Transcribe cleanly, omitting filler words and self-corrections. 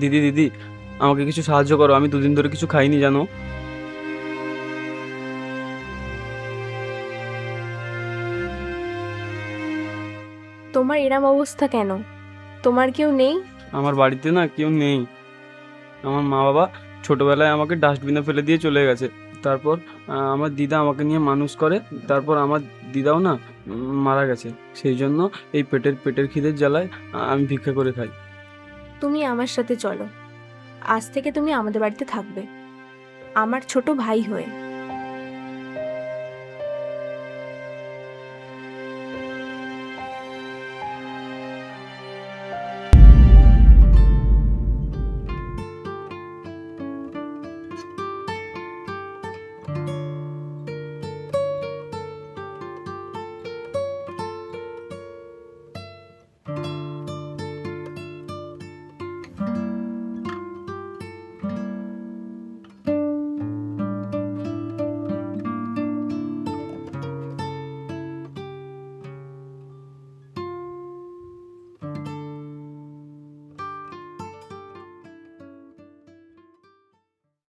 দিদি দিদি, আমাকে কিছু সাহায্য করো, আমি দুদিন ধরে কিছু খাইনি জানো। তোমার এরম অবস্থা কেন? তোমার কেউ নেই? আমার বাড়িতে না কেউ নেই। আমার মা বাবা ছোটবেলায় আমাকে ডাস্টবিনে ফেলে দিয়ে চলে গেছে। তারপর আমার দিদা আমাকে নিয়ে মানুষ করে। তারপর আমার দিদাও না মারা গেছে। সেই জন্য এই পেটের পেটের খিদের জ্বালায় আমি ভিক্ষা করে খাই। তুমি আমার সাথে চলো। আজ থেকে তুমি আমাদের বাড়িতে থাকবে, আমার ছোট ভাই হয়ে।